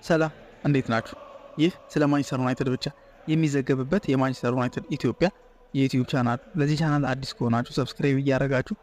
ሰላም እንዴት ናችሁ? ይህ ስለ ማንቸስተር ዩናይትድ ብቻ የሚዘገብበት የማንቸስተር ዩናይትድ ኢትዮጵያ የዩቲዩብ ቻናል። ለዚህ ቻናል አዲስ ከሆናችሁ ሰብስክራይብ እያደረጋችሁ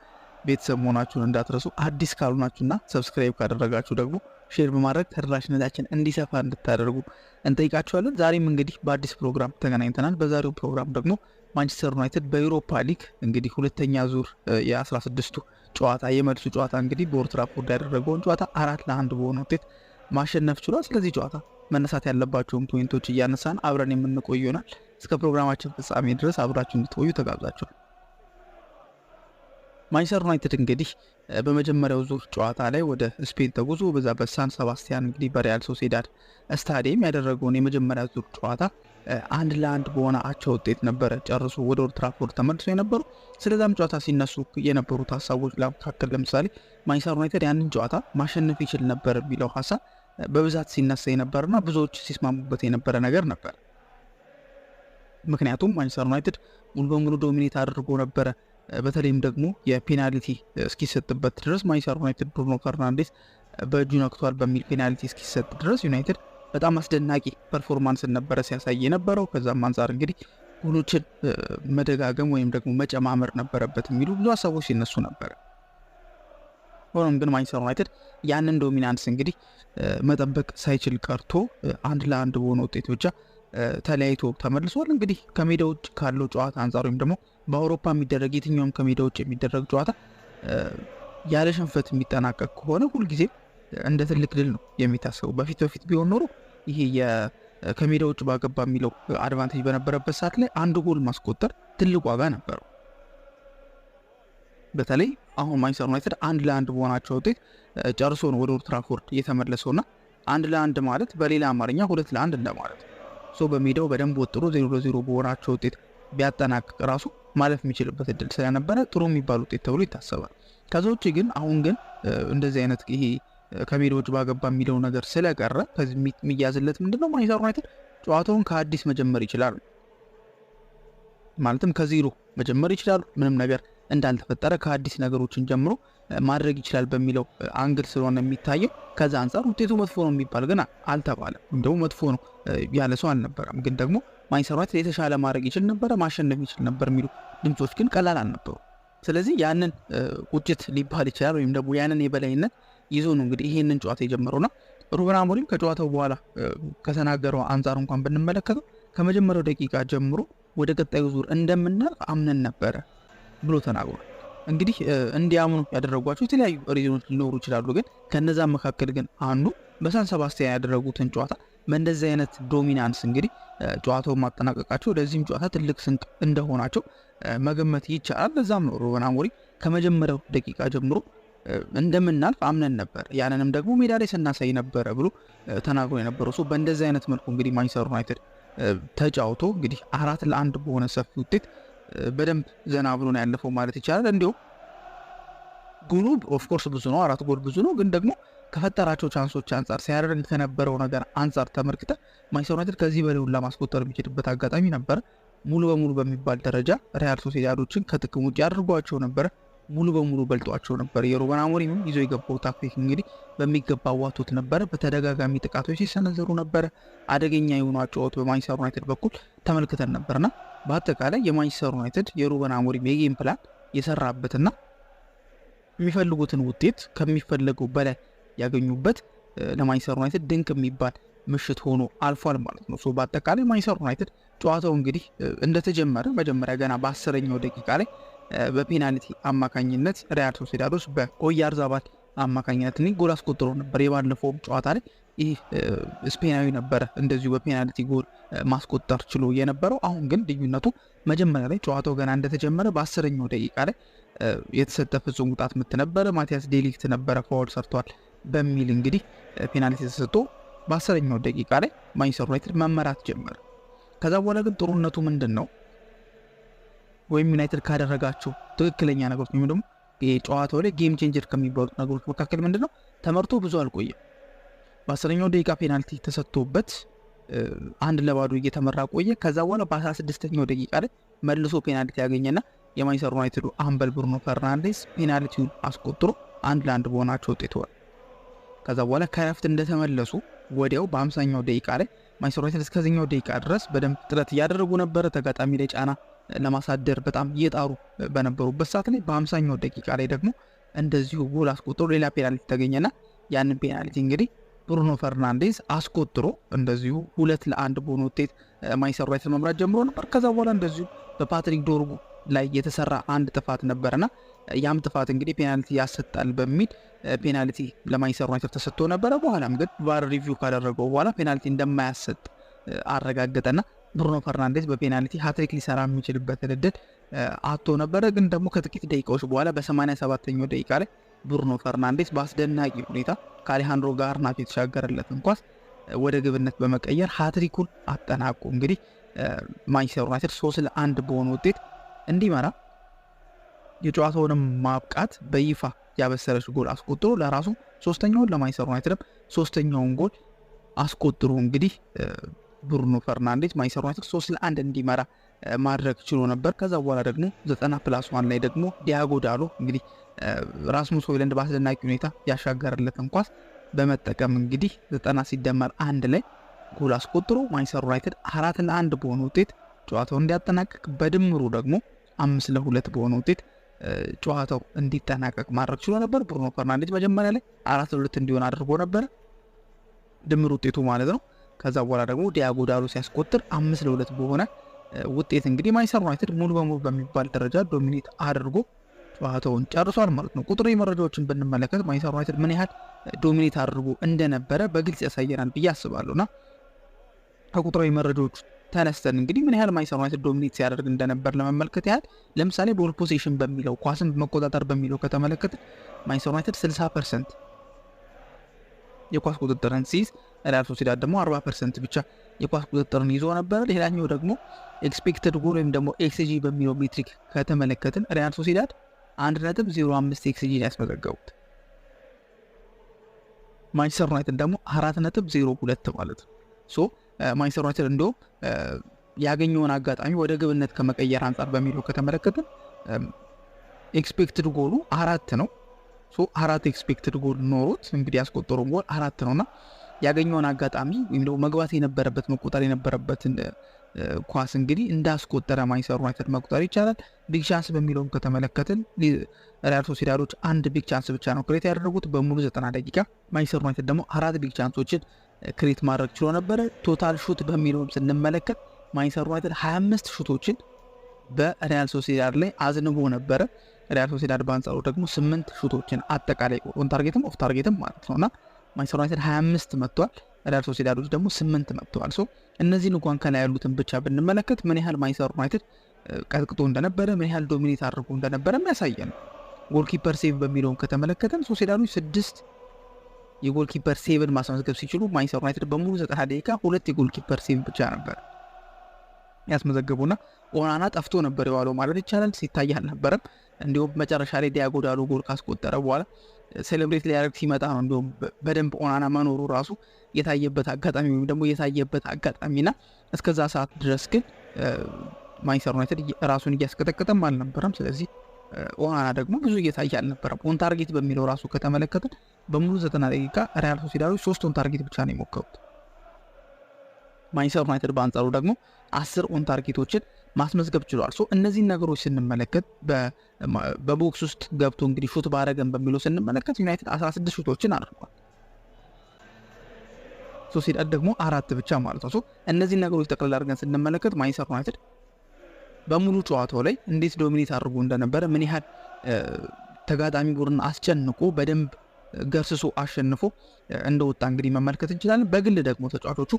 ቤተሰብ መሆናችሁን እንዳትረሱ። አዲስ ካልሆናችሁና ሰብስክራይብ ካደረጋችሁ ደግሞ ሼር በማድረግ ተደራሽነታችን እንዲሰፋ እንድታደርጉ እንጠይቃችኋለን። ዛሬም እንግዲህ በአዲስ ፕሮግራም ተገናኝተናል። በዛሬው ፕሮግራም ደግሞ ማንቸስተር ዩናይትድ በዩሮፓ ሊግ እንግዲህ ሁለተኛ ዙር የ16ቱ ጨዋታ የመልሱ ጨዋታ እንግዲህ በኦልድ ትራፎርድ ያደረገውን ጨዋታ 4-1 በሆነ ውጤት ማሸነፍ ችሏል። ስለዚህ ጨዋታ መነሳት ያለባቸውን ፖይንቶች እያነሳን አብረን የምንቆይ ይሆናል። እስከ ፕሮግራማችን ፍጻሜ ድረስ አብራችሁ እንድትቆዩ ተጋብዛችኋል። ማንቸስተር ዩናይትድ እንግዲህ በመጀመሪያው ዙር ጨዋታ ላይ ወደ ስፔን ተጉዞ በዛ በሳን ሰባስቲያን እንግዲህ በሪያል ሶሴዳድ ስታዲየም ያደረገውን የመጀመሪያ ዙር ጨዋታ 1-1 በሆነ አቻ ውጤት ነበረ ጨርሶ ወደ ኦልድ ትራፎርድ ተመልሶ የነበሩ። ስለዛም ጨዋታ ሲነሱ የነበሩት ሀሳቦች መካከል ለምሳሌ ማንቸስተር ዩናይትድ ያንን ጨዋታ ማሸነፍ ይችል ነበር የሚለው ሀሳብ በብዛት ሲነሳ የነበረና ብዙዎች ሲስማሙበት የነበረ ነገር ነበር። ምክንያቱም ማንቸስተር ዩናይትድ ሙሉ በሙሉ ዶሚኔት አድርጎ ነበረ። በተለይም ደግሞ የፔናልቲ እስኪሰጥበት ድረስ ማንቸስተር ዩናይትድ ብሩኖ ፈርናንዴስ በእጁ ነክቷል በሚል ፔናልቲ እስኪሰጥ ድረስ ዩናይትድ በጣም አስደናቂ ፐርፎርማንስን ነበረ ሲያሳይ የነበረው። ከዛም አንጻር እንግዲህ ጎሎችን መደጋገም ወይም ደግሞ መጨማመር ነበረበት የሚሉ ብዙ ሀሳቦች ሲነሱ ነበረ። ሆኖም ግን ማንቸስተር ዩናይትድ ያንን ዶሚናንስ እንግዲህ መጠበቅ ሳይችል ቀርቶ 1-1 በሆነ ውጤት ብቻ ተለያይቶ ተመልሷል። እንግዲህ ከሜዳ ውጭ ካለው ጨዋታ አንጻር ወይም ደግሞ በአውሮፓ የሚደረግ የትኛውም ከሜዳ ውጭ የሚደረግ ጨዋታ ያለ ሽንፈት የሚጠናቀቅ ከሆነ ሁልጊዜ እንደ ትልቅ ድል ነው የሚታሰቡ። በፊት ቢሆን ኖሮ ይሄ ከሜዳ ውጭ ባገባ የሚለው አድቫንቴጅ በነበረበት ሰዓት ላይ አንድ ጎል ማስቆጠር ትልቅ ዋጋ ነበረው። በተለይ አሁን ማንቸስተር ዩናይትድ 1-1 በሆናቸው ውጤት ጨርሶ ነው ወደ ኦልድ ትራፎርድ እየተመለሰውና 1-1 ማለት በሌላ አማርኛ 2-1 እንደማለት ነው። በሜዳው በደንብ ወጥሮ 0-0 በሆናቸው ውጤት ቢያጠናቅቅ ራሱ ማለፍ የሚችልበት እድል ስለነበረ ጥሩ የሚባል ውጤት ተብሎ ይታሰባል። ከዛ ውጭ ግን አሁን ግን እንደዚህ አይነት ይሄ ከሜዳ ውጭ ባገባ የሚለው ነገር ስለቀረ ከዚህ የሚያዝለት ምንድነው ማንቸስተር ዩናይትድ ጨዋታውን ከአዲስ መጀመር ይችላል። ማለትም ከዜሮ መጀመር ይችላሉ። ምንም ነገር እንዳልተፈጠረ ከአዲስ ነገሮችን ጀምሮ ማድረግ ይችላል በሚለው አንግል ስለሆነ የሚታየው ከዛ አንጻር ውጤቱ መጥፎ ነው የሚባል ግን አልተባለም። እንደው መጥፎ ነው ያለ ሰው አልነበረም። ግን ደግሞ ማንቸስተር ዩናይትድ የተሻለ ማድረግ ይችል ነበረ፣ ማሸነፍ ይችል ነበር የሚሉ ድምጾች ግን ቀላል አልነበሩ። ስለዚህ ያንን ቁጭት ሊባል ይችላል ወይም ደግሞ ያንን የበላይነት ይዞ ነው እንግዲህ ይሄንን ጨዋታ የጀመረውና ሩበን አሞሪም ከጨዋታው በኋላ ከተናገረው አንጻር እንኳን ብንመለከተው ከመጀመሪያው ደቂቃ ጀምሮ ወደ ቀጣዩ ዙር እንደምናልፍ አምነን ነበረ ብሎ ተናግሯል። እንግዲህ እንዲያምኑ ያደረጓቸው የተለያዩ ሪዝኖች ሊኖሩ ይችላሉ። ግን ከነዛ መካከል ግን አንዱ በሳን ሰባስቲያን ያደረጉትን ጨዋታ በእንደዚህ አይነት ዶሚናንስ እንግዲህ ጨዋታውን ማጠናቀቃቸው ለዚህም ጨዋታ ትልቅ ስንቅ እንደሆናቸው መገመት ይቻላል። ለዛም ነው ሩበን አሞሪም ከመጀመሪያው ደቂቃ ጀምሮ እንደምናልፍ አምነን ነበር፣ ያንንም ደግሞ ሜዳ ላይ ስናሳይ ነበረ ብሎ ተናግሮ የነበረው ሰው። በእንደዚህ አይነት መልኩ እንግዲህ ማንቸስተር ዩናይትድ ተጫውቶ እንግዲህ 4-1 በሆነ ሰፊ ውጤት በደንብ ዘና ብሎ ነው ያለፈው ማለት ይቻላል። እንዲሁም ጎሉ ኦፍኮርስ ብዙ ነው፣ 4 ጎል ብዙ ነው። ግን ደግሞ ከፈጠራቸው ቻንሶች አንጻር ሲያደርግ ከነበረው ነገር አንጻር ተመልክተ ማንቸስተር ዩናይትድ ከዚህ በላይ ለማስቆጠር የሚችልበት አጋጣሚ ነበረ። ሙሉ በሙሉ በሚባል ደረጃ ሪያል ሶሴዳዶችን ከጥቅም ውጭ አድርጓቸው ነበረ። ሙሉ በሙሉ በልጧቸው ነበር። የሩበን አሞሪም ይዞ የገባው ታክቲክ እንግዲህ በሚገባ ዋቶት ነበረ። በተደጋጋሚ ጥቃቶች ሲሰነዘሩ ነበረ። አደገኛ የሆኑ አጫወት በማንቸስተር ዩናይትድ በኩል ተመልክተን ነበርና በአጠቃላይ የማንቸስተር ዩናይትድ የሩበን አሞሪም የጌም ፕላን የሰራበትና የሚፈልጉትን ውጤት ከሚፈለገው በላይ ያገኙበት ለማንቸስተር ዩናይትድ ድንቅ የሚባል ምሽት ሆኖ አልፏል ማለት ነው። በአጠቃላይ ማንቸስተር ዩናይትድ ጨዋታው እንግዲህ እንደተጀመረ መጀመሪያ ገና በ10ኛው ደቂቃ ላይ በፔናልቲ አማካኝነት ሪያል ሶሴዳዶች በኦያርዛባል አማካኝነት ጎል አስቆጥሮ ነበር። የባለፈው ጨዋታ ላይ ይህ ስፔናዊ ነበረ እንደዚሁ በፔናልቲ ጎል ማስቆጠር ችሎ የነበረው። አሁን ግን ልዩነቱ መጀመሪያ ላይ ጨዋታው ገና እንደተጀመረ በ10ኛው ደቂቃ ላይ የተሰጠ ፍጹም ቅጣት ምት ነበረ። ማቲያስ ዴሊክት ነበረ ፋውል ሰርቷል በሚል እንግዲህ ፔናልቲ ተሰጥቶ በ10ኛው ደቂቃ ላይ ማንቸስተር ዩናይትድ መመራት ጀመረ። ከዛ በኋላ ግን ጥሩነቱ ምንድን ነው ወይም ዩናይትድ ካደረጋቸው ትክክለኛ ነገሮች ወይም ደግሞ የጨዋታው ላይ ጌም ቼንጀር ከሚባሉት ነገሮች መካከል ምንድን ነው ተመርቶ ብዙ አልቆየም። በ10ኛው ደቂቃ ፔናልቲ ተሰጥቶበት 1-0 እየተመራ ቆየ። ከዛ በኋላ በ16ኛው ደቂቃ ላይ መልሶ ፔናልቲ ያገኘና የማንቸስተር ዩናይትዱ አምበል ብሩኖ ፈርናንዴስ ፔናልቲውን አስቆጥሮ 1-1 በሆናቸው ውጤት ሆነ። ከዛ በኋላ ከረፍት እንደተመለሱ ወዲያው በ50ኛው ደቂቃ ላይ ማንቸስተር ዩናይትድ እስከዚህኛው ደቂቃ ድረስ በደንብ ጥረት እያደረጉ ነበረ። ተጋጣሚ ላይ ጫና ለማሳደር በጣም እየጣሩ በነበሩበት ሰዓት ላይ በ50ኛው ደቂቃ ላይ ደግሞ እንደዚሁ ጎል አስቆጥሮ ሌላ ፔናልቲ ተገኘና ያንን ፔናልቲ እንግዲህ ብሩኖ ፈርናንዴዝ አስቆጥሮ እንደዚሁ 2-1 በሆነ ውጤት ማንቸስተር ዩናይትድ መምራት ጀምሮ ነበር። ከዛ በኋላ እንደዚሁ በፓትሪክ ዶርጉ ላይ የተሰራ አንድ ጥፋት ነበርና ያም ጥፋት እንግዲህ ፔናልቲ ያሰጣል በሚል ፔናልቲ ለማንቸስተር ዩናይትድ ተሰጥቶ ነበረ። በኋላም ግን ቫር ሪቪው ካደረገው በኋላ ፔናልቲ እንደማያሰጥ አረጋገጠና ብሩኖ ፈርናንዴዝ በፔናልቲ ሃትሪክ ሊሰራ የሚችልበትን እድል አጥቶ ነበረ። ግን ደግሞ ከጥቂት ደቂቃዎች በኋላ በ87ኛው ደቂቃ ላይ ብሩኖ ፈርናንዴዝ በአስደናቂ ሁኔታ ከአሌሃንድሮ ጋርናቾ የተሻገረለትን ኳስ ወደ ግብነት በመቀየር ሃትሪኩን አጠናቆ እንግዲህ ማንቸስተር ዩናይትድ 3-1 በሆነ ውጤት እንዲመራ የጨዋታውንም ማብቃት በይፋ ያበሰረች ጎል አስቆጥሮ ለራሱ ሶስተኛውን ለማንቸስተር ዩናይትድም ሶስተኛውን ጎል አስቆጥሮ እንግዲህ ብሩኖ ፈርናንዴዝ ማንቸስተር ዩናይትድ 3-1 እንዲመራ ማድረግ ችሎ ነበር። ከዛ በኋላ ደግሞ 90+1 ላይ ደግሞ ዲያጎ ዳሎ እንግዲህ ራስሙስ ሆይሉንድ በአስደናቂ ሁኔታ ያሻገረለትን ኳስ በመጠቀም እንግዲህ 90+1 ላይ ጎል አስቆጥሮ ማንቸስተር ዩናይትድ 4-1 በሆነ ውጤት ጨዋታው እንዲያጠናቀቅ በድምሩ ደግሞ 5-2 በሆነ ውጤት ጨዋታው እንዲጠናቀቅ ማድረግ ችሎ ነበር። ብሩኖ ፈርናንዴዝ መጀመሪያ ላይ 4-2 እንዲሆን አድርጎ ነበረ ድምር ውጤቱ ማለት ነው። ከዛ በኋላ ደግሞ ዲያጎ ዳሎ ሲያስቆጥር 5-2 በሆነ ውጤት እንግዲህ ማንቸስተር ዩናይትድ ሙሉ በሙሉ በሚባል ደረጃ ዶሚኔት አድርጎ ጨዋታውን ጨርሷል ማለት ነው። ቁጥራዊ መረጃዎችን ብንመለከት ማንቸስተር ዩናይትድ ምን ያህል ዶሚኔት አድርጎ እንደነበረ በግልጽ ያሳየናል ብዬ አስባለሁና ከቁጥራዊ መረጃዎቹ ተነስተን እንግዲህ ምን ያህል ማንቸስተር ዩናይትድ ዶሚኔት ሲያደርግ እንደነበር ለመመልከት ያህል ለምሳሌ ቦል ፖሴሽን በሚለው ኳስን መቆጣጠር በሚለው ከተመለከተ ማንቸስተር ዩናይትድ 60% የኳስ ቁጥጥርን ሲይዝ ሪያል ሶሲዳድ ደግሞ 40% ብቻ የኳስ ቁጥጥርን ይዞ ነበር። ሌላኛው ደግሞ ኤክስፔክትድ ጎል ወይም ደግሞ ኤክስጂ በሚለው ሜትሪክ ከተመለከትን ሪያል ሶሲዳድ 1.05 ኤክስጂ ያስመዘገቡት፣ ማንቸስተር ዩናይትድ ደግሞ 4.02 ማለት ነው። ሶ ማንቸስተር ዩናይትድ እንደውም ያገኘውን አጋጣሚ ወደ ግብነት ከመቀየር አንጻር በሚለው ከተመለከትን ኤክስፔክትድ ጎሉ 4 ነው። ሶ 4 ኤክስፔክትድ ጎል ኖሮት እንግዲህ ያስቆጠረው ጎል 4 ነውና ያገኘውን አጋጣሚ ወይም ደግሞ መግባት የነበረበት መቆጠር የነበረበትን ኳስ እንግዲህ እንዳስቆጠረ ማንቸስተር ዩናይትድ መቁጠር ይቻላል። ቢግ ቻንስ በሚለውም ከተመለከትን ሪያል ሶሲዳዶች አንድ ቢግ ቻንስ ብቻ ነው ክሬት ያደረጉት በሙሉ 90 ደቂቃ። ማንቸስተር ዩናይትድ ደግሞ 4 ቢግ ቻንሶችን ክሬት ማድረግ ችሎ ነበረ። ቶታል ሹት በሚለውም ስንመለከት ማንቸስተር ዩናይትድ 25 ሹቶችን በሪያል ሶሲዳድ ላይ አዝንቦ ነበረ። ሪያል ሶሲዳድ በአንጻሩ ደግሞ 8 ሹቶችን አጠቃላይ ኦን ታርጌትም ኦፍ ታርጌትም ማለት ነውና ማንቸስተር ዩናይትድ 25 መጥቷል፣ ሪያል ሶሲዳዶች ደግሞ 8 መጥተዋል። ሶ እነዚህን እንኳን ከላይ ያሉትን ብቻ ብንመለከት ምን ያህል ማንቸስተር ዩናይትድ ቀጥቅጦ እንደነበረ ምን ያህል ዶሚኔት አድርጎ እንደነበረ የሚያሳየ ነው። ጎልኪፐር ሴቭ በሚለውን ከተመለከተን ሶሲዳዶች 6 የጎልኪፐር ሴቭን ማስመዝገብ ሲችሉ ማንቸስተር ዩናይትድ በሙሉ 90 ደቂቃ 2 የጎልኪፐር ሴቭ ብቻ ነበር ያስመዘገቡና ኦናና ጠፍቶ ነበር የዋለው ማለት ይቻላል። ሲታይ አልነበረም። እንዲሁም መጨረሻ ላይ ዲያጎ ዳሎ ጎል ካስቆጠረ በኋላ ሴሌብሬት ሊያደርግ ሲመጣ ነው እንዲሁም በደንብ ኦናና መኖሩ ራሱ የታየበት አጋጣሚ ወይም ደግሞ የታየበት አጋጣሚና እስከዛ ሰዓት ድረስ ግን ማንቸስተር ዩናይትድ ራሱን እያስቀጠቀጠም አልነበረም። ስለዚህ ኦናና ደግሞ ብዙ እየታየ አልነበረም። ኦን ታርጌት በሚለው ራሱ ከተመለከትን በሙሉ 90 ደቂቃ ሪያል ሶሲዳዶች 3 ኦን ታርጌት ብቻ ነው የሞከሩት። ማንቸስተር ዩናይትድ በአንጻሩ ደግሞ 10 ኦን ታርጌቶችን ማስመዝገብ ችሏል። ሶ እነዚህን ነገሮች ስንመለከት በቦክስ ውስጥ ገብቶ እንግዲህ ሹት ባረገን በሚለው ስንመለከት ዩናይትድ 16 ሹቶችን አድርጓል፣ ሶሲዳድ ደግሞ 4 ብቻ ማለት ነው። ሶ እነዚህን ነገሮች ጠቅላላ አድርገን ስንመለከት ማንቸስተር ዩናይትድ በሙሉ ጨዋታው ላይ እንዴት ዶሚኔት አድርጎ እንደነበረ ምን ያህል ተጋጣሚ ቡድን አስጨንቆ በደንብ ገርስሶ አሸንፎ እንደወጣ እንግዲህ መመልከት እንችላለን። በግል ደግሞ ተጫዋቾቹ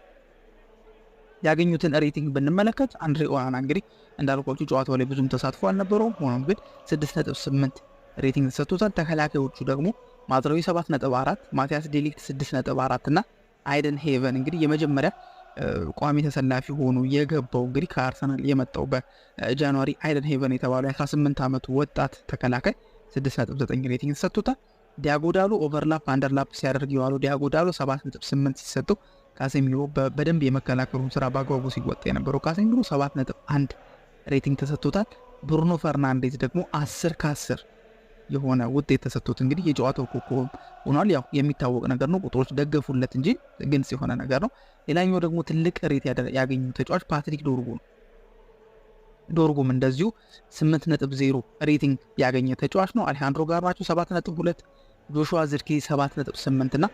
ያገኙትን ሬቲንግ ብንመለከት አንድሬ ኦናና እንግዲህ እንዳልኳችሁ ጨዋታው ላይ ብዙም ተሳትፎ አልነበረውም። ሆኖም ግን 6.8 ሬቲንግ ተሰጥቶታል። ተከላካዮቹ ደግሞ ማዝራዊ 7.4፣ ማቲያስ ዴሊክት 6.4 እና አይደን ሄቨን እንግዲህ የመጀመሪያ ቋሚ ተሰላፊ ሆኖ የገባው እንግዲህ ከአርሰናል የመጣው በጃንዋሪ አይደን ሄቨን የተባለው 18 ዓመቱ ወጣት ተከላካይ 6.9 ሬቲንግ ተሰጥቶታል። ዲያጎ ዳሎ ኦቨርላፕ አንደርላፕ ሲያደርግ የዋለው ዲያጎ ዳሎ 7.8 ሲሰጠው ካሴሚሮ በደንብ የመከላከሉን ስራ በአግባቡ ሲወጣ የነበረው ካሴሚሮ 7.1 ሬቲንግ ተሰጥቶታል። ብሩኖ ፈርናንዴዝ ደግሞ 10 ከ10 የሆነ ውጤት ተሰጥቶት እንግዲህ የጨዋታው ኮከብ ሆኗል። ያው የሚታወቅ ነገር ነው፣ ቁጥሮች ደገፉለት እንጂ ግልጽ የሆነ ነገር ነው። ሌላኛው ደግሞ ትልቅ ሬት ያገኙ ተጫዋች ፓትሪክ ዶርጉ ነው። ዶርጉም እንደዚሁ 8.0 ሬቲንግ ያገኘ ተጫዋች ነው። አሌሃንድሮ ጋርናቾ 7.2፣ ጆሹዋ ዝርክዚ 7.8 እና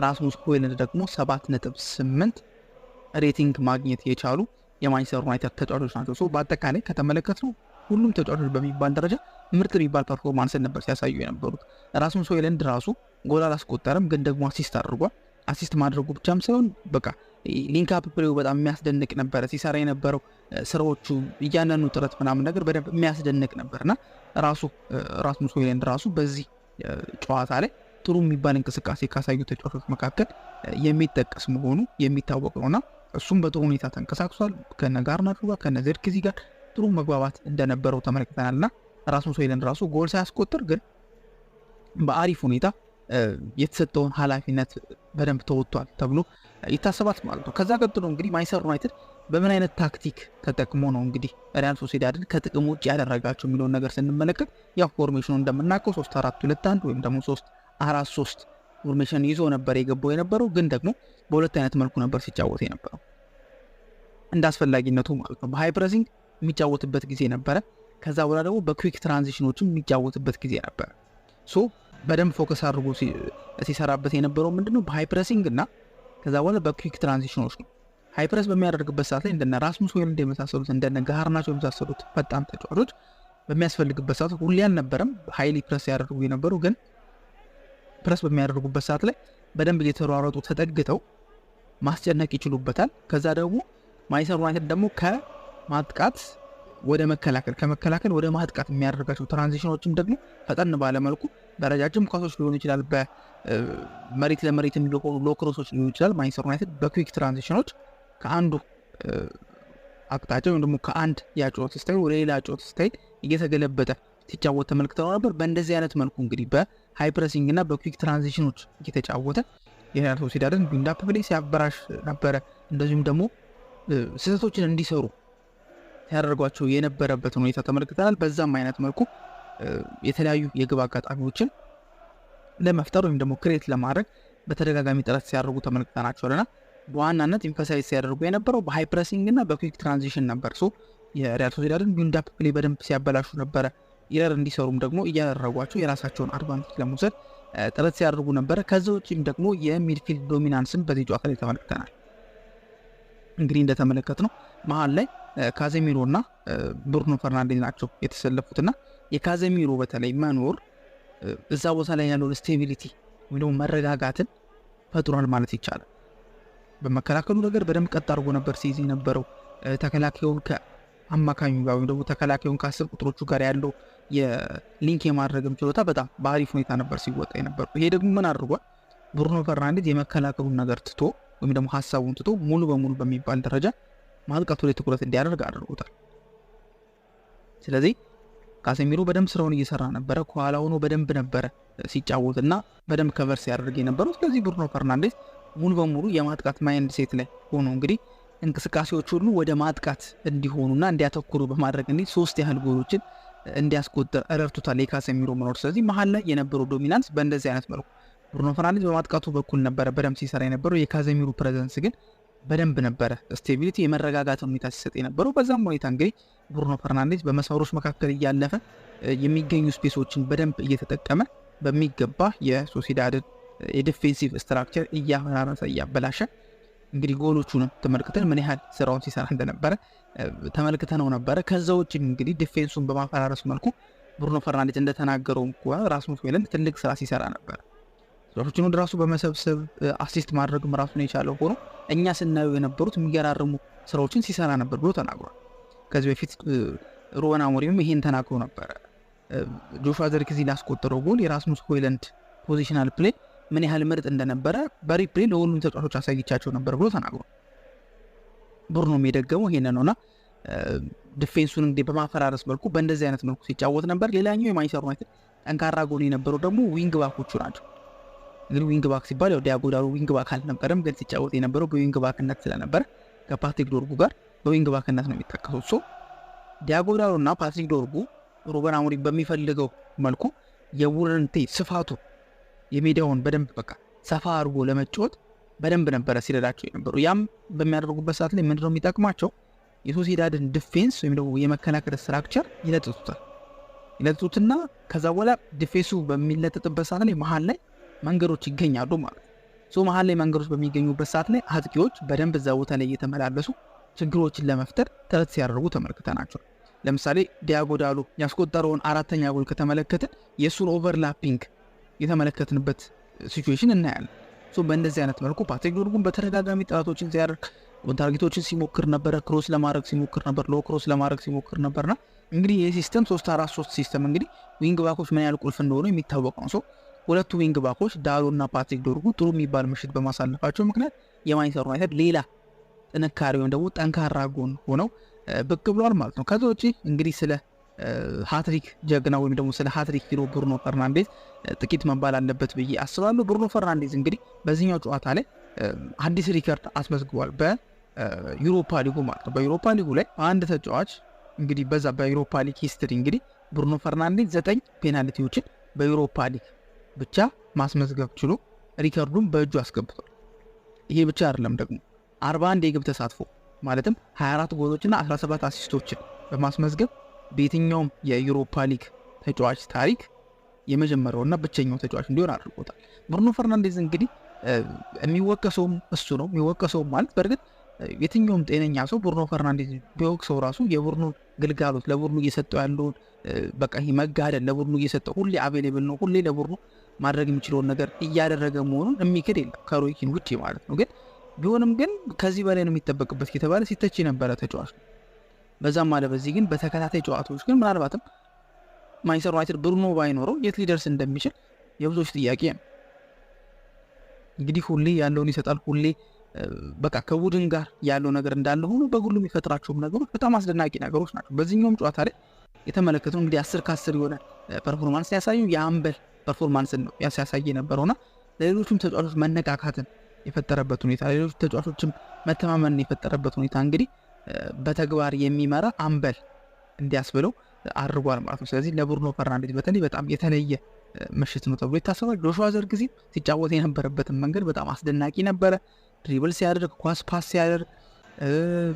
ራስሙስ ሆይሉንድ ደግሞ 7.8 ሬቲንግ ማግኘት የቻሉ የማንቸስተር ዩናይትድ ተጫዋቾች ናቸው። በአጠቃላይ ከተመለከትነው ሁሉም ተጫዋቾች በሚባል ደረጃ ምርጥ የሚባል ፐርፎርማንስን ነበር ሲያሳዩ የነበሩት። ራስሙስ ሆይሉንድ ራሱ ጎል አላስቆጠረም፣ ግን ደግሞ አሲስት አድርጓል። አሲስት ማድረጉ ብቻም ሳይሆን በቃ ሊንክ አፕ ፕሌው በጣም የሚያስደንቅ ነበረ። ሲሰራ የነበረው ስራዎቹ እያንዳንዱ ጥረት ምናምን ነገር በደንብ የሚያስደንቅ ነበርና ራስሙስ ሆይሉንድ ራሱ በዚህ ጨዋታ ላይ ጥሩ የሚባል እንቅስቃሴ ካሳዩ ተጫዋቾች መካከል የሚጠቀስ መሆኑ የሚታወቅ ነውና እሱም በጥሩ ሁኔታ ተንቀሳቅሷል። ከነ ጋርናቾ ጋር ከነ ዝርክዚ ጋር ጥሩ መግባባት እንደነበረው ተመልክተናልና ራስሙስ ሆይሉንድ ራሱ ጎል ሳያስቆጥር ግን በአሪፍ ሁኔታ የተሰጠውን ኃላፊነት በደንብ ተወጥቷል ተብሎ ይታሰባል ማለት ነው። ከዛ ቀጥሎ እንግዲህ ማንቸስተር ዩናይትድ በምን አይነት ታክቲክ ተጠቅሞ ነው እንግዲህ ሪያል ሶሲዳድን ከጥቅም ውጭ ያደረጋቸው የሚለውን ነገር ስንመለከት ያው ፎርሜሽኑ እንደምናውቀው 3-4-2-1 ወይም ደግሞ 3-4-3 ፎርሜሽን ይዞ ነበር የገባው የነበረው፣ ግን ደግሞ በሁለት አይነት መልኩ ነበር ሲጫወት የነበረው እንደ አስፈላጊነቱ ማለት ነው። በሃይ ፕሬሲንግ የሚጫወትበት ጊዜ ነበረ። ከዛ በኋላ ደግሞ በኩዊክ ትራንዚሽኖችም የሚጫወትበት ጊዜ ነበረ። ሶ በደንብ ፎከስ አድርጎ ሲሰራበት የነበረው ምንድነው በሃይ ፕሬሲንግ እና ከዛ በኋላ በኩዊክ ትራንዚሽኖች ነው። ሃይ ፕሬስ በሚያደርግበት ሰዓት ላይ እንደነ ራስሙስ ሆይሉንድ የመሳሰሉት እንደነ ጋርናቾ የመሳሰሉት ፈጣን ተጫዋቾች በሚያስፈልግበት ሰዓት ሁሌ አልነበረም ሃይሊ ፕሬስ ያደርጉ የነበሩ፣ ግን ፕሬስ በሚያደርጉበት ሰዓት ላይ በደንብ እየተሯሯጡ ተጠግተው ማስጨነቅ ይችሉበታል። ከዛ ደግሞ ማንቸስተር ዩናይትድ ደግሞ ከማጥቃት ወደ መከላከል ከመከላከል ወደ ማጥቃት የሚያደርጋቸው ትራንዚሽኖችም ደግሞ ፈጠን ባለመልኩ በረጃጅም ኳሶች ሊሆን ይችላል፣ በመሬት ለመሬት የሚሆኑ ሎክሮሶች ሊሆን ይችላል። ማንቸስተር ዩናይትድ በኩዊክ ትራንዚሽኖች ከአንዱ አቅጣጫ ወይም ደግሞ ከአንድ የጨዋታ ስታይል ወደ ሌላ ጨዋታ ስታይል እየተገለበጠ ሲጫወት ተመልክተነው ነበር። በእንደዚህ አይነት መልኩ እንግዲህ በሃይ ፕሬሲንግ እና በኩዊክ ትራንዚሽኖች እየተጫወተ የሪያል ሶሲዳድን ቢልድ-አፕ ፕሌይ ሲያበራሽ ነበረ። እንደዚሁም ደግሞ ስህተቶችን እንዲሰሩ ያደርጓቸው የነበረበትን ሁኔታ ተመልክተናል። በዛም አይነት መልኩ የተለያዩ የግብ አጋጣሚዎችን ለመፍጠር ወይም ደግሞ ክሬት ለማድረግ በተደጋጋሚ ጥረት ሲያደርጉ ተመልክተናቸዋልና በዋናነት ኢምፋሳይዝ ሲያደርጉ የነበረው በሃይ ፕሬሲንግ እና በኩዊክ ትራንዚሽን ነበር። የሪያል ሶሲዳድን ቢልድ-አፕ ፕሌይ በደንብ ሲያበላሹ ነበረ። ኢረር እንዲሰሩም ደግሞ እያደረጓቸው የራሳቸውን አድቫንቴጅ ለመውሰድ ጥረት ሲያደርጉ ነበረ። ከዛ ውጭም ደግሞ የሚድፊልድ ዶሚናንስን በዚህ ጨዋታ ላይ ተመልክተናል። እንግዲህ እንደተመለከት ነው መሀል ላይ ካዜሚሮ እና ብሩኖ ፈርናንዴዝ ናቸው የተሰለፉትና የካዜሚሮ በተለይ መኖር እዛ ቦታ ላይ ያለውን ስቴቢሊቲ ወይም ደግሞ መረጋጋትን ፈጥሯል ማለት ይቻላል። በመከላከሉ ነገር በደንብ ቀጥ አድርጎ ነበር ሲይዝ የነበረው። ተከላካዩን ከአማካኙ ጋር ወይም ደግሞ ተከላካዩን ከአስር ቁጥሮቹ ጋር ያለው የሊንክ የማድረግም ችሎታ በጣም በአሪፍ ሁኔታ ነበር ሲወጣ የነበረው። ይሄ ደግሞ ምን አድርጓል? ብሩኖ ፈርናንዴዝ የመከላከሉን ነገር ትቶ ወይም ደግሞ ሀሳቡን ትቶ ሙሉ በሙሉ በሚባል ደረጃ ማጥቃቱ ላይ ትኩረት እንዲያደርግ አድርጎታል። ስለዚህ ካሴሚሮ በደንብ ስራውን እየሰራ ነበረ። ከኋላ ሆኖ በደንብ ነበረ ሲጫወትና በደንብ ከቨር ሲያደርግ የነበረው። ስለዚህ ብሩኖ ፈርናንዴዝ ሙሉ በሙሉ የማጥቃት ማይንድ ሴት ላይ ሆኖ እንግዲህ እንቅስቃሴዎች ሁሉ ወደ ማጥቃት እንዲሆኑና እንዲያተኩሩ በማድረግ እንግዲህ 3 ያህል ጎሎችን እንዲያስቆጥር ረድቶታል የካሴሚሮ መኖር። ስለዚህ መሀል ላይ የነበረው ዶሚናንስ በእንደዚህ አይነት መልኩ ብሩኖ ፈርናንዴዝ በማጥቃቱ በኩል ነበረ በደንብ ሲሰራ የነበረው። የካዜሚሮ ፕሬዘንስ ግን በደንብ ነበረ ስቴቢሊቲ የመረጋጋት ሁኔታ ሲሰጥ የነበረው። በዛም ሁኔታ እንግዲህ ብሩኖ ፈርናንዴዝ በመስመሮች መካከል እያለፈ የሚገኙ ስፔሶችን በደንብ እየተጠቀመ በሚገባ የሶሲዳድን የዲፌንሲቭ ስትራክቸር እያፈራረሰ እያበላሸ እንግዲህ ጎሎቹንም ተመልክተን ምን ያህል ስራውን ሲሰራ እንደነበረ ተመልክተነው ነበረ። ከዛ ውጭ እንግዲህ ዲፌንሱን በማፈራረስ መልኩ ብሩኖ ፈርናንዴዝ እንደተናገረው እንኳን ራስሙስ ሆይሉንድ ትልቅ ስራ ሲሰራ ነበር። ሶቹን ወደ ራሱ በመሰብሰብ አሲስት ማድረግም ራሱን የቻለው ሆኖ እኛ ስናየው የነበሩት የሚገራርሙ ስራዎችን ሲሰራ ነበር ብሎ ተናግሯል። ከዚህ በፊት ሩበን አሞሪም ይሄን ተናግሮ ነበረ። ጆሹዋ ዘርክዚ ላስቆጠረው ጎል የራስሙስ ሆይሉንድ ፖዚሽናል ፕሌይ ምን ያህል ምርጥ እንደነበረ በሪፕሌይ ለሁሉም ተጫዋቾች አሳይቻቸው ነበር ብሎ ተናግሯል። ብሩኖም የደገመው ይሄን ነውና ዲፌንሱን እንግዲህ በማፈራረስ መልኩ በእንደዚህ አይነት መልኩ ሲጫወት ነበር። ሌላኛው የማንቸስተር ዩናይትድ ጠንካራ ጎን የነበረው ደግሞ ዊንግ ባኮቹ ናቸው። እንግዲህ ዊንግ ባክ ሲባል ያው ዲያጎ ዳሎ ዊንግ ባክ አልነበረም፣ ግን ሲጫወት የነበረው በዊንግ ባክነት ስለነበረ ከፓትሪክ ዶርጉ ጋር በዊንግ ባክነት ነው የሚጠቀሱት። ዲያጎ ዳሎ እና ፓትሪክ ዶርጉ ሩበን አሞሪም በሚፈልገው መልኩ የቡድን ስፋቱ የሜዳውን በደንብ በቃ ሰፋ አድርጎ ለመጫወት በደንብ ነበረ ሲረዳቸው የነበሩ። ያም በሚያደርጉበት ሰዓት ላይ ምንድነው የሚጠቅማቸው? የሶሲዳድን ዲፌንስ ወይም ደግሞ የመከላከል ስትራክቸር ይለጥጡትና ከዛ በኋላ ዲፌንሱ በሚለጥጥበት ሰዓት ላይ መሀል ላይ መንገዶች ይገኛሉ ማለት ነው። መሀል ላይ መንገዶች በሚገኙበት ሰዓት ላይ አጥቂዎች በደንብ እዛ ቦታ ላይ እየተመላለሱ ችግሮችን ለመፍጠር ጥረት ሲያደርጉ ተመልክተናቸው። ለምሳሌ ዲያጎ ዳሎ ያስቆጠረውን 4ኛ ጎል ከተመለከትን የሱን ኦቨርላፒንግ የተመለከትንበት ሲቹዌሽን እናያለን። በእንደዚህ አይነት መልኩ ፓትሪክ ዶርጉን በተደጋጋሚ ጥረቶችን ሲያደርግ ታርጌቶችን ሲሞክር ነበረ፣ ክሮስ ለማድረግ ሲሞክር ነበር፣ ሎ ክሮስ ለማድረግ ሲሞክር ነበርና እንግዲህ ይህ ሲስተም 3-4-3 ሲስተም እንግዲህ ዊንግ ባኮች ምን ያህል ቁልፍ እንደሆነ የሚታወቅ ነው። ሁለቱ ዊንግ ባኮች ዳሎና ፓትሪክ ዶርጉ ጥሩ የሚባል ምሽት በማሳለፋቸው ምክንያት የማንቸስተር ዩናይትድ ሌላ ጥንካሬ ወይም ደግሞ ጠንካራ ጎን ሆነው ብቅ ብሏል ማለት ነው። ከዛ ውጪ እንግዲህ ስለ ሃትሪክ ጀግና ወይም ደግሞ ስለ ሃትሪክ ሂሮ ብሩኖ ፈርናንዴዝ ጥቂት መባል አለበት ብዬ አስባለሁ። ብሩኖ ፈርናንዴዝ እንግዲህ በዚህኛው ጨዋታ ላይ አዲስ ሪከርድ አስመዝግቧል በዩሮፓ ሊጉ ማለት ነው። በዩሮፓ ሊጉ ላይ አንድ ተጫዋች እንግዲህ በዛ በዩሮፓ ሊግ ሂስትሪ እንግዲህ ብሩኖ ፈርናንዴዝ 9 ፔናልቲዎችን በዩሮፓ ሊግ ብቻ ማስመዝገብ ችሎ ሪከርዱን በእጁ አስገብቷል። ይሄ ብቻ አይደለም ደግሞ 41 የግብ ተሳትፎ ማለትም 24 ጎሎችና 17 አሲስቶችን በማስመዝገብ በየትኛውም የዩሮፓ ሊግ ተጫዋች ታሪክ የመጀመሪያውና ብቸኛው ተጫዋች እንዲሆን አድርጎታል። ብሩኖ ፈርናንዴዝ እንግዲህ የሚወቀሰውም እሱ ነው። የሚወቀሰውም ማለት በእርግጥ የትኛውም ጤነኛ ሰው ብሩኖ ፈርናንዴዝ ቢወቅሰው ራሱ የቡድኑን ግልጋሎት ለቡድኑ እየሰጠው ያለውን በቃ ይሄ መጋደል ለቡድኑ እየሰጠው ሁሌ አቬሌብል ነው፣ ሁሌ ለቡድኑ ማድረግ የሚችለውን ነገር እያደረገ መሆኑን የሚክድ የለም ከሮይ ኪን ውጪ ማለት ነው። ግን ቢሆንም ግን ከዚህ በላይ ነው የሚጠበቅበት የተባለ ሲተች የነበረ ተጫዋች ነው። በዛም አለ በዚህ ግን በተከታታይ ጨዋታዎች ግን ምናልባትም ማንቸስተር ዩናይትድ ብሩኖ ባይኖረው የት ሊደርስ እንደሚችል የብዙዎች ጥያቄ ነው። እንግዲህ ሁሌ ያለውን ይሰጣል፣ ሁሌ በቃ ከቡድን ጋር ያለው ነገር እንዳለ ሆኖ በግሉ የሚፈጥራቸውም ነገሮች በጣም አስደናቂ ነገሮች ናቸው። በዚህኛውም ጨዋታ ላይ የተመለከተው እንግዲህ 10 ከ10 የሆነ ፐርፎርማንስ ያሳዩ የአምበል ፐርፎርማንስን ነው ያሳየ የነበረውና ለሌሎችም ተጫዋቾች መነቃካትን የፈጠረበት ሁኔታ፣ ለሌሎች ተጫዋቾችም መተማመንን የፈጠረበት ሁኔታ እንግዲህ በተግባር የሚመራ አምበል እንዲያስብለው አድርጓል ማለት ነው። ስለዚህ ለብሩኖ ፈርናንዴዝ በተለይ በጣም የተለየ ምሽት ነው ተብሎ ይታሰባል። ጆሹዋ ዘርክዚ ሲጫወት የነበረበትን መንገድ በጣም አስደናቂ ነበረ። ድሪብል ሲያደርግ፣ ኳስ ፓስ ሲያደርግ፣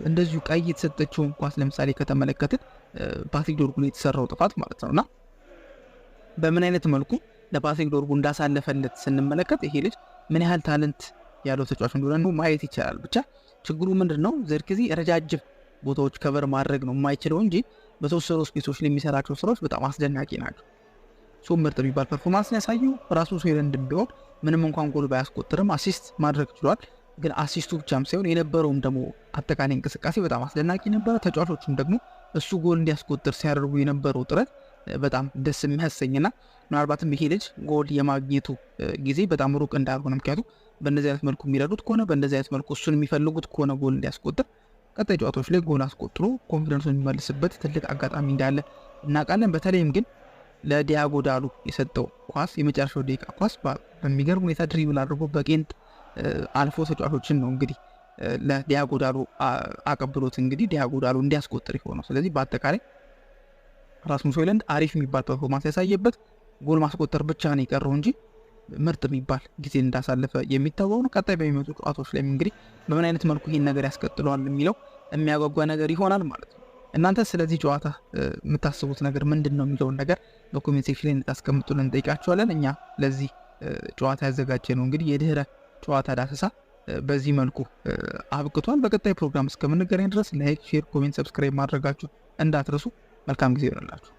እንደዚሁ ቀይ የተሰጠችውን ኳስ ለምሳሌ ከተመለከትን ፓትሪክ ዶርጉ ላይ የተሰራው ጥፋት ማለት ነውና በምን አይነት መልኩ ለፓትሪክ ዶርጉ እንዳሳለፈለት ስንመለከት ይሄ ልጅ ምን ያህል ታለንት ያለው ተጫዋች እንደሆነ ማየት ይቻላል። ብቻ ችግሩ ምንድነው? ዘርክዚ ረጃጅም ቦታዎች ከቨር ማድረግ ነው የማይችለው እንጂ በተወሰኑ ስፔሶች ላይ የሚሰራቸው ስራዎች በጣም አስደናቂ ናቸው። ምርጥ የሚባል ፐርፎርማንስ ያሳየው ራሱ ሆይሉንድ ቢሆን ምንም እንኳን ጎል ባያስቆጥርም አሲስት ማድረግ ችሏል። ግን አሲስቱ ብቻም ሳይሆን የነበረውም ደግሞ አጠቃላይ እንቅስቃሴ በጣም አስደናቂ ነበረ። ተጫዋቾችም ደግሞ እሱ ጎል እንዲያስቆጥር ሲያደርጉ የነበረው ጥረት በጣም ደስ የሚያሰኝና ምናልባትም ይሄ ልጅ ጎል የማግኘቱ ጊዜ በጣም ሩቅ እንዳልሆነ ምክንያቱም በእንደዚህ አይነት መልኩ የሚረዱት ከሆነ በእንደዚህ አይነት መልኩ እሱን የሚፈልጉት ከሆነ ጎል እንዲያስቆጥር ቀጣይ ጨዋታዎች ላይ ጎል አስቆጥሮ ኮንፊደንሱን የሚመልስበት ትልቅ አጋጣሚ እንዳለ እናውቃለን። በተለይም ግን ለዲያጎ ዳሎ የሰጠው ኳስ የመጨረሻው ደቂቃ ኳስ በሚገርም ሁኔታ ድሪብል አድርጎ በቄንጥ አልፎ ተጫዋቾችን ነው እንግዲህ ለዲያጎ ዳሎ አቀብሎት እንግዲህ ዲያጎ ዳሎ እንዲያስቆጥር የሆነው። ስለዚህ በአጠቃላይ ራስሙስ ሆይሉንድ አሪፍ የሚባል ፐርፎርማንስ ያሳየበት ጎል ማስቆጠር ብቻ ነው የቀረው እንጂ ምርጥ የሚባል ጊዜ እንዳሳለፈ የሚታወቅ ነው። ቀጣይ በሚመጡ ጨዋታዎች ላይ እንግዲህ በምን አይነት መልኩ ይህን ነገር ያስቀጥለዋል የሚለው የሚያጓጓ ነገር ይሆናል ማለት ነው። እናንተ ስለዚህ ጨዋታ የምታስቡት ነገር ምንድን ነው የሚለውን ነገር በኮሜንት ሴክሽን ላይ እንድታስቀምጡልን እንጠይቃችኋለን። እኛ ለዚህ ጨዋታ ያዘጋጀ ነው እንግዲህ የድህረ ጨዋታ ዳሰሳ በዚህ መልኩ አብቅቷል። በቀጣይ ፕሮግራም እስከምንገናኝ ድረስ ላይክ፣ ሼር፣ ኮሜንት፣ ሰብስክራይብ ማድረጋችሁ እንዳትረሱ። መልካም ጊዜ ይሆንላችሁ።